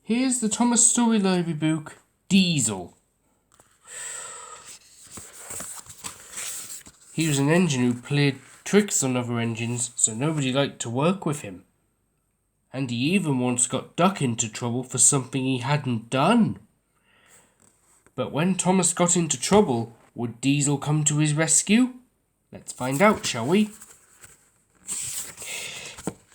Here's the Thomas Story Library book, Diesel. He was an engine who played tricks on other engines, so nobody liked to work with him. And he even once got Duck into trouble for something he hadn't done. But when Thomas got into trouble, would Diesel come to his rescue? Let's find out, shall we?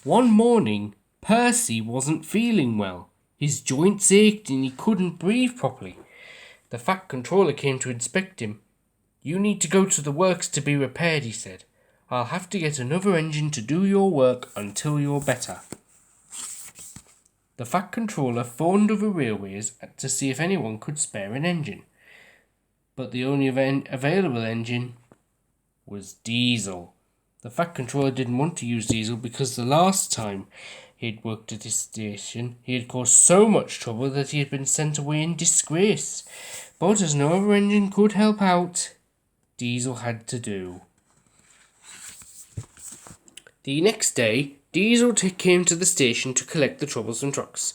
One morning, Percy wasn't feeling well. His joints ached and he couldn't breathe properly. The Fat Controller came to inspect him. "You need to go to the works to be repaired," he said. "I'll have to get another engine to do your work until you're better." The Fat Controller phoned other railways to see if anyone could spare an engine. But the only available engine was Diesel. The Fat Controller didn't want to use Diesel because the last time he'd worked at his station, he had caused so much trouble that he had been sent away in disgrace. But as no other engine could help out, Diesel had to do. The next day, Diesel came to the station to collect the troublesome trucks.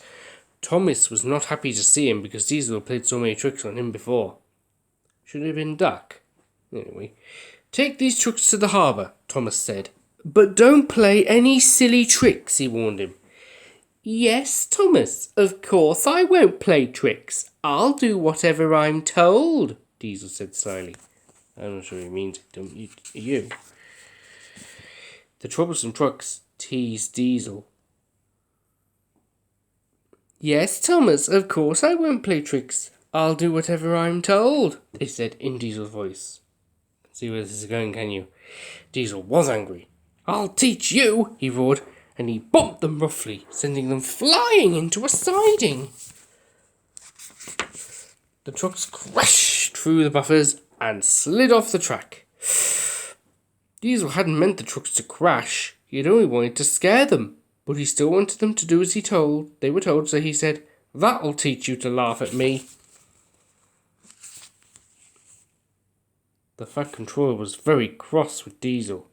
Thomas was not happy to see him because Diesel had played so many tricks on him before. Should it have been Duck? Anyway, "Take these trucks to the harbour," Thomas said. "But don't play any silly tricks," he warned him. "Yes, Thomas, of course I won't play tricks. I'll do whatever I'm told," Diesel said slyly. I'm not sure he means it, don't you? The troublesome trucks teased Diesel. "Yes, Thomas, of course I won't play tricks. I'll do whatever I'm told," they said in Diesel's voice. See where this is going, can you? Diesel was angry. "I'll teach you," he roared, and he bumped them roughly, sending them flying into a siding. The trucks crashed through the buffers and slid off the track. Diesel hadn't meant the trucks to crash. He had only wanted to scare them, but he still wanted them to do as they were told, so he said, "That'll teach you to laugh at me." The Fat Controller was very cross with Diesel.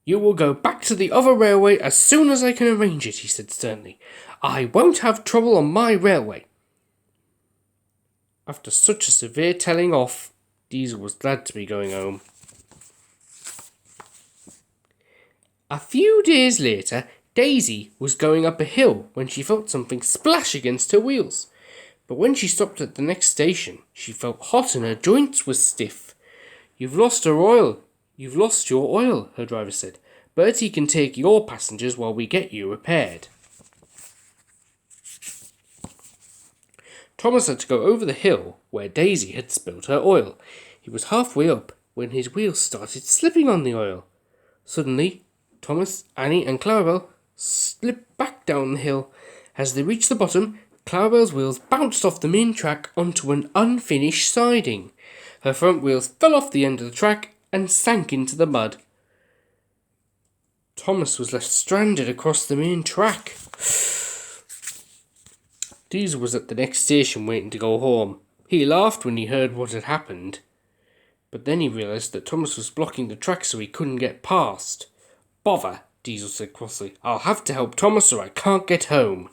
"You will go back to the other railway as soon as I can arrange it," he said sternly. "I won't have trouble on my railway." After such a severe telling off, Diesel was glad to be going home. A few days later, Daisy was going up a hill when she felt something splash against her wheels. But when she stopped at the next station, she felt hot and her joints were stiff. You've lost your oil," her driver said. "Bertie can take your passengers while we get you repaired." Thomas had to go over the hill where Daisy had spilled her oil. He was halfway up when his wheels started slipping on the oil. Suddenly, Thomas, Annie and Clarabel slipped back down the hill. As they reached the bottom, Clarabel's wheels bounced off the main track onto an unfinished siding. Her front wheels fell off the end of the track and sank into the mud. Thomas was left stranded across the main track. Diesel was at the next station waiting to go home. He laughed when he heard what had happened, but then he realised that Thomas was blocking the track so he couldn't get past. "Bother," Diesel said crossly. "I'll have to help Thomas or I can't get home."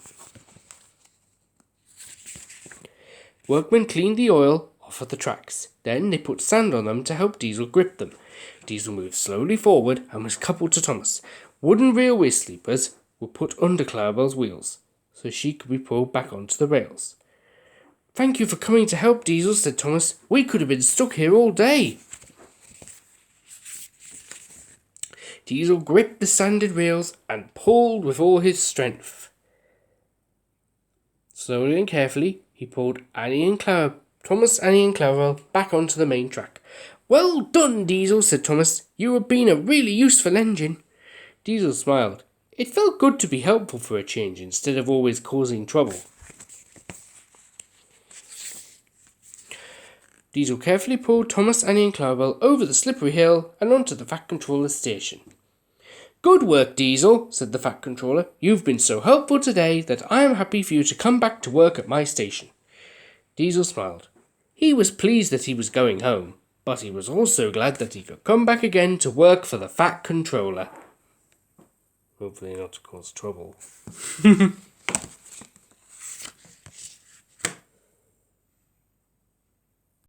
Workmen cleaned the oil off of the tracks. Then they put sand on them to help Diesel grip them. Diesel moved slowly forward and was coupled to Thomas. Wooden railway sleepers were put under Clarabel's wheels, so she could be pulled back onto the rails. "Thank you for coming to help, Diesel," said Thomas. "We could have been stuck here all day." Diesel gripped the sanded rails and pulled with all his strength. Slowly and carefully, he pulled Thomas, Annie and Clarabel back onto the main track. "Well done, Diesel," said Thomas. "You have been a really useful engine." Diesel smiled. It felt good to be helpful for a change instead of always causing trouble. Diesel carefully pulled Thomas, Annie and Clarabel over the slippery hill and onto the Fat Controller's station. "Good work, Diesel," said the Fat Controller. "You've been so helpful today that I am happy for you to come back to work at my station." Diesel smiled. He was pleased that he was going home, but he was also glad that he could come back again to work for the Fat Controller. Hopefully not to cause trouble.